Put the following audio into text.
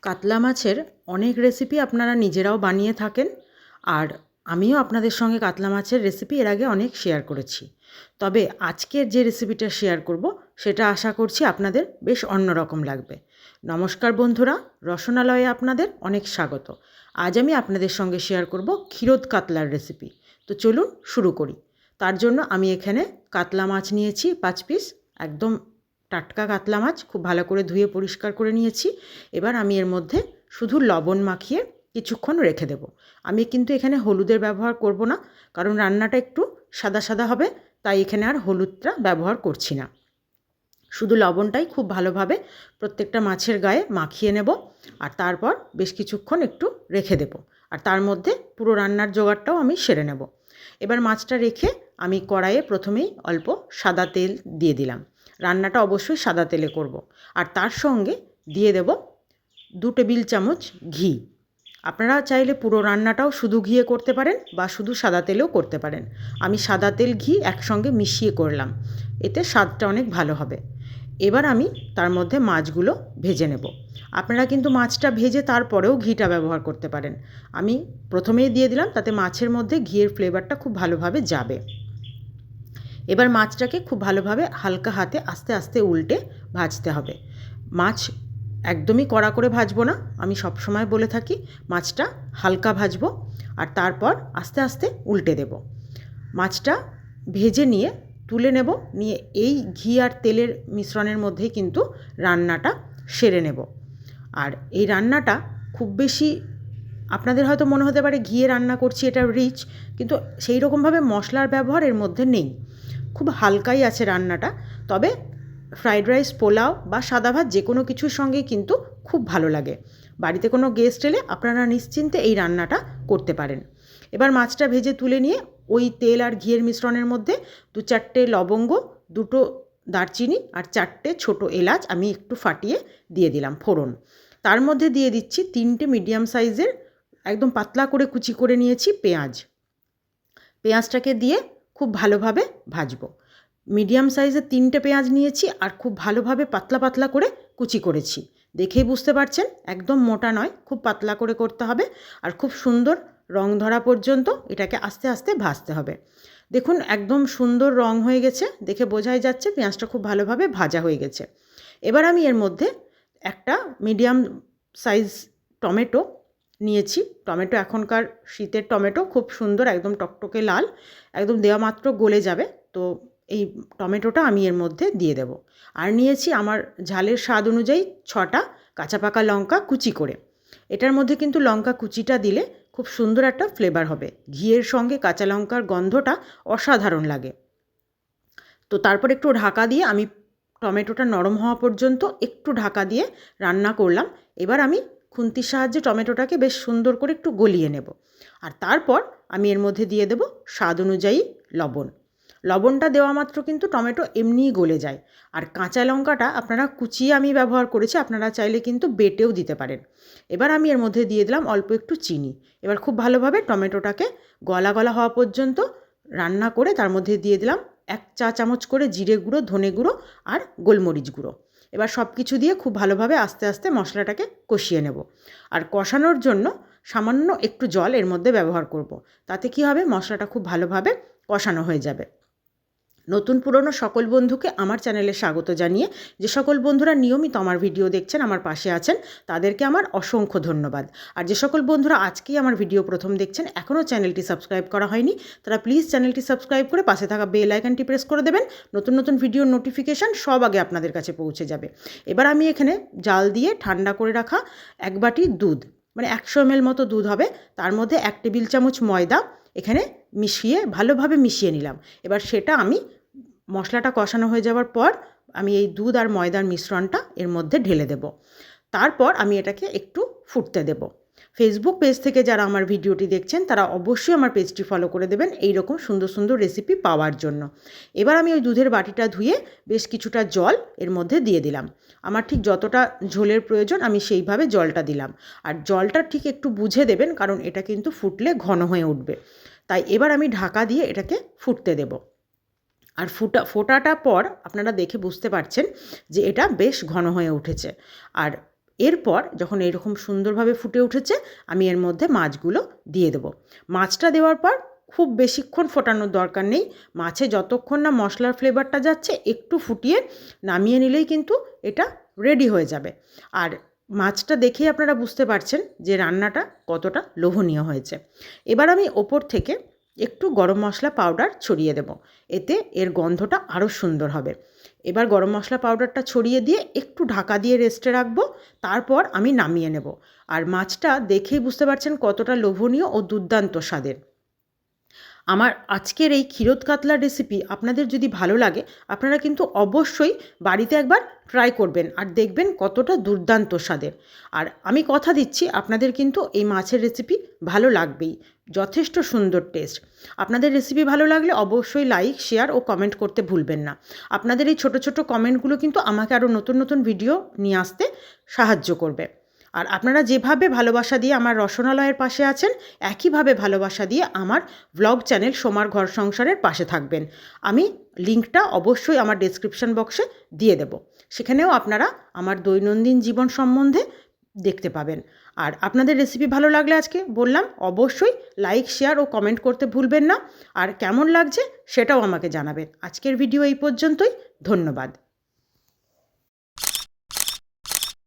কাতলা মাছের অনেক রেসিপি আপনারা নিজেরাও বানিয়ে থাকেন, আর আমিও আপনাদের সঙ্গে কাতলা মাছের রেসিপি এর আগে অনেক শেয়ার করেছি। তবে আজকের যে রেসিপিটা শেয়ার করব সেটা আশা করছি আপনাদের বেশ অন্যরকম লাগবে। নমস্কার বন্ধুরা, রসনালয়ে আপনাদের অনেক স্বাগত। আজ আমি আপনাদের সঙ্গে শেয়ার করব ক্ষীরোদ কাতলার রেসিপি। তো চলুন শুরু করি। তার জন্য আমি এখানে কাতলা মাছ নিয়েছি 5 পিস, একদম টাটকা কাতলা মাছ, খুব ভালো করে ধুয়ে পরিষ্কার করে নিয়েছি। এবার আমি এর মধ্যে শুধু লবণ মাখিয়ে কিছুক্ষণ রেখে দেব। আমি কিন্তু এখানে হলুদের ব্যবহার করব না, কারণ রান্নাটা একটু সাদা সাদা হবে, তাই এখানে আর হলুদটা ব্যবহার করছি না। শুধু লবণটাই খুব ভালোভাবে প্রত্যেকটা মাছের গায়ে মাখিয়ে নেব, আর তারপর বেশ কিছুক্ষণ একটু রেখে দেব। আর তার মধ্যে পুরো রান্নার জোগাড়টাও আমি সেরে নেব। এবার মাছটা রেখে আমি কড়াইয়ে প্রথমেই অল্প সাদা তেল দিয়ে দিলাম। রান্নাটা অবশ্যই সাদা তেলে করব। আর তার সঙ্গে দিয়ে দেব 2 টেবিল চামচ ঘি। আপনারা চাইলে পুরো রান্নাটাও শুধু ঘিয়ে করতে পারেন বা শুধু সাদা তেলেও করতে পারেন। আমি সাদা তেল ঘি একসঙ্গে মিশিয়ে করলাম, এতে স্বাদটা অনেক ভালো হবে। এবার আমি তার মধ্যে মাছগুলো ভেজে নেব। আপনারা কিন্তু মাছটা ভেজে তারপরেও ঘিটা ব্যবহার করতে পারেন। আমি প্রথমেই দিয়ে দিলাম, তাতে মাছের মধ্যে ঘিয়ের ফ্লেভারটা খুব ভালোভাবে যাবে। এবার মাছটাকে খুব ভালোভাবে হালকা হাতে আস্তে আস্তে উল্টে ভাজতে হবে। মাছ একদমই কড়া করে ভাজবো না, আমি সবসময় বলে থাকি মাছটা হালকা ভাজবো, আর তারপর আস্তে আস্তে উল্টে দেব। মাছটা ভেজে নিয়ে তুলে নেব, নিয়ে এই ঘি আর তেলের মিশ্রণের মধ্যেই কিন্তু রান্নাটা সেরে নেব। আর এই রান্নাটা খুব বেশি, আপনাদের হয়তো মনে হতে পারে ঘিয়ে রান্না করছি, এটা রিচ, কিন্তু সেই রকমভাবে মশলার ব্যবহার এর মধ্যে নেই। খুব হালকাই আছে রান্নাটা। তবে ফ্রাইড রাইস, পোলাও বা সাদা ভাত যে কোনো কিছুর সঙ্গেই কিন্তু খুব ভালো লাগে। বাড়িতে কোনো গেস্ট এলে আপনারা নিশ্চিন্তে এই রান্নাটা করতে পারেন। এবার মাছটা ভেজে তুলে নিয়ে ওই তেল আর ঘিয়ের মিশ্রণের মধ্যে 2-4টে লবঙ্গ, 2টো দারচিনি আর 4টে ছোটো এলাচ আমি একটু ফাটিয়ে দিয়ে দিলাম ফোড়ন। তার মধ্যে দিয়ে দিচ্ছি 3টে মিডিয়াম সাইজের একদম পাতলা করে কুচি করে নিয়েছি পেঁয়াজ। পেঁয়াজটাকে দিয়ে খুব ভালোভাবে ভাজবো। মিডিয়াম সাইজের 3টে পেঁয়াজ নিয়েছি, আর খুব ভালোভাবে পাতলা পাতলা করে কুচি করেছি। দেখেই বুঝতে পারছেন একদম মোটা নয়, খুব পাতলা করে করতে হবে। আর খুব সুন্দর রং ধরা পর্যন্ত এটাকে আস্তে আস্তে ভাজতে হবে। দেখুন একদম সুন্দর রং হয়ে গেছে, দেখে বোঝাই যাচ্ছে পেঁয়াজটা খুব ভালোভাবে ভাজা হয়ে গেছে। এবার আমি এর মধ্যে একটা মিডিয়াম সাইজ টমেটো নিয়েছি। টমেটো এখনকার শীতের টমেটো খুব সুন্দর, একদম টকটকে লাল, একদম দেওয়া মাত্র গলে যাবে। তো এই টমেটোটা আমি এর মধ্যে দিয়ে দেব। আর নিয়েছি আমার ঝালের স্বাদ অনুযায়ী 6টা কাঁচা পাকা লঙ্কা কুচি করে। এটার মধ্যে কিন্তু লঙ্কা কুচিটা দিলে খুব সুন্দর একটা ফ্লেভার হবে। ঘিয়ের সঙ্গে কাঁচা লঙ্কার গন্ধটা অসাধারণ লাগে। তো তারপর একটু ঢাকা দিয়ে আমি টমেটোটা নরম হওয়া পর্যন্ত একটু ঢাকা দিয়ে রান্না করলাম। এবার আমি খুন্তির সাহায্যে টমেটোটাকে বেশ সুন্দর করে একটু গলিয়ে নেব। আর তারপর আমি এর মধ্যে দিয়ে দেব স্বাদ অনুযায়ী লবণ। লবণটা দেওয়া মাত্র কিন্তু টমেটো এমনিই গলে যায়। আর কাঁচা লঙ্কাটা আপনারা কুচিয়ে আমি ব্যবহার করেছি, আপনারা চাইলে কিন্তু বেটেও দিতে পারেন। এবার আমি এর মধ্যে দিয়ে দিলাম অল্প একটু চিনি। এবার খুব ভালোভাবে টমেটোটাকে গলা গলা হওয়া পর্যন্ত রান্না করে তার মধ্যে দিয়ে দিলাম 1 চা চামচ করে জিরে গুঁড়ো, ধনে গুঁড়ো আর গোলমরিচ গুঁড়ো। এবার সব কিছু দিয়ে খুব ভালোভাবে আস্তে আস্তে মশলাটাকে কষিয়ে নেব। আর কষানোর জন্য সামান্য একটু জল এর মধ্যে ব্যবহার করব। তাতে কি হবে, মশলাটা খুব ভালোভাবে কষানো হয়ে যাবে। নতুন পুরনো সকল বন্ধুকে আমার চ্যানেলে স্বাগত জানিয়ে যে সকল বন্ধুরা নিয়মিত আমার ভিডিও দেখছেন, আমার পাশে আছেন, তাদেরকে আমার অসংখ্য ধন্যবাদ। আর যে সকল বন্ধুরা আজকেই আমার ভিডিও প্রথম দেখছেন, এখনও চ্যানেলটি সাবস্ক্রাইব করা হয়নি, তারা প্লিজ চ্যানেলটি সাবস্ক্রাইব করে পাশে থাকা বেল আইকনটি প্রেস করে দেবেন। নতুন নতুন ভিডিওর নোটিফিকেশান সব আগে আপনাদের কাছে পৌঁছে যাবে। এবার আমি এখানে জাল দিয়ে ঠান্ডা করে রাখা 1 বাটি দুধ, মানে 100 ml মতো দুধ হবে, তার মধ্যে 1 টেবিল চামচ ময়দা এখানে মিশিয়ে ভালোভাবে মিশিয়ে নিলাম। এবার সেটা আমি মশলাটা কষানো হয়ে যাওয়ার পর আমি এই দুধ আর ময়দার মিশ্রণটা এর মধ্যে ঢেলে দেব। তারপর আমি এটাকে একটু ফুটতে দেব। ফেসবুক পেজ থেকে যারা আমার ভিডিওটি দেখছেন তারা অবশ্যই আমার পেজটি ফলো করে দেবেন এই রকম সুন্দর সুন্দর রেসিপি পাওয়ার জন্য। এবার আমি ওই দুধের বাটিটা ধুয়ে বেশ কিছুটা জল এর মধ্যে দিয়ে দিলাম। আমার ঠিক যতটা ঝোলের প্রয়োজন আমি সেইভাবে জলটা দিলাম। আর জলটা ঠিক একটু বুঝে দেবেন, কারণ এটা কিন্তু ফুটলে ঘন হয়ে উঠবে। তাই এবার আমি ঢাকা দিয়ে এটাকে ফুটতে দেব। আর ফোটাটা পর আপনারা দেখে বুঝতে পারছেন যে এটা বেশ ঘন হয়ে উঠেছে। আর এরপর যখন এরকম সুন্দরভাবে ফুটে উঠেছে, আমি এর মধ্যে মাছগুলো দিয়ে দেবো। মাছটা দেওয়ার পর খুব বেশিক্ষণ ফোটানোর দরকার নেই। মাছে যতক্ষণ না মশলার ফ্লেভারটা যাচ্ছে একটু ফুটিয়ে নামিয়ে নিলেই কিন্তু এটা রেডি হয়ে যাবে। আর মাছটা দেখেই আপনারা বুঝতে পারছেন যে রান্নাটা কতটা লোভনীয় হয়েছে। এবার আমি ওপর থেকে একটু গরম মশলা পাউডার ছড়িয়ে দেব, এতে এর গন্ধটা আরও সুন্দর হবে। এবার গরম মশলা পাউডারটা ছড়িয়ে দিয়ে একটু ঢাকা দিয়ে রেস্টে রাখবো, তারপর আমি নামিয়ে নেব। আর মাছটা দেখেই বুঝতে পারছেন কতটা লোভনীয় ও দুর্দান্ত স্বাদের। আমার আজকের এই ক্ষীরোদ কাতলার রেসিপি আপনাদের যদি ভালো লাগে, আপনারা কিন্তু অবশ্যই বাড়িতে একবার ট্রাই করবেন আর দেখবেন কতটা দুর্দান্ত স্বাদের। আর আমি কথা দিচ্ছি আপনাদের কিন্তু এই মাছের রেসিপি ভালো লাগবেই, যথেষ্ট সুন্দর টেস্ট। আপনাদের রেসিপি ভালো লাগলে অবশ্যই লাইক, শেয়ার ও কমেন্ট করতে ভুলবেন না। আপনাদের এই ছোট ছোট কমেন্টগুলো কিন্তু আমাকে আরও নতুন নতুন ভিডিও নিয়ে আসতে সাহায্য করবে। আর আপনারা যেভাবে ভালোবাসা দিয়ে আমার রসনালয়ের পাশে আছেন, একইভাবে ভালোবাসা দিয়ে আমার ব্লগ চ্যানেল সোমার ঘর সংসারের পাশে থাকবেন। আমি লিঙ্কটা অবশ্যই আমার ডেসক্রিপশন বক্সে দিয়ে দেব, সেখানেও আপনারা আমার দৈনন্দিন জীবন সম্বন্ধে দেখতে পাবেন। আর আপনাদের রেসিপি ভালো লাগলে আজকে বললাম অবশ্যই লাইক, শেয়ার ও কমেন্ট করতে ভুলবেন না। আর কেমন লাগছে সেটাও আমাকে জানাবেন। আজকের ভিডিও এই পর্যন্তই। ধন্যবাদ।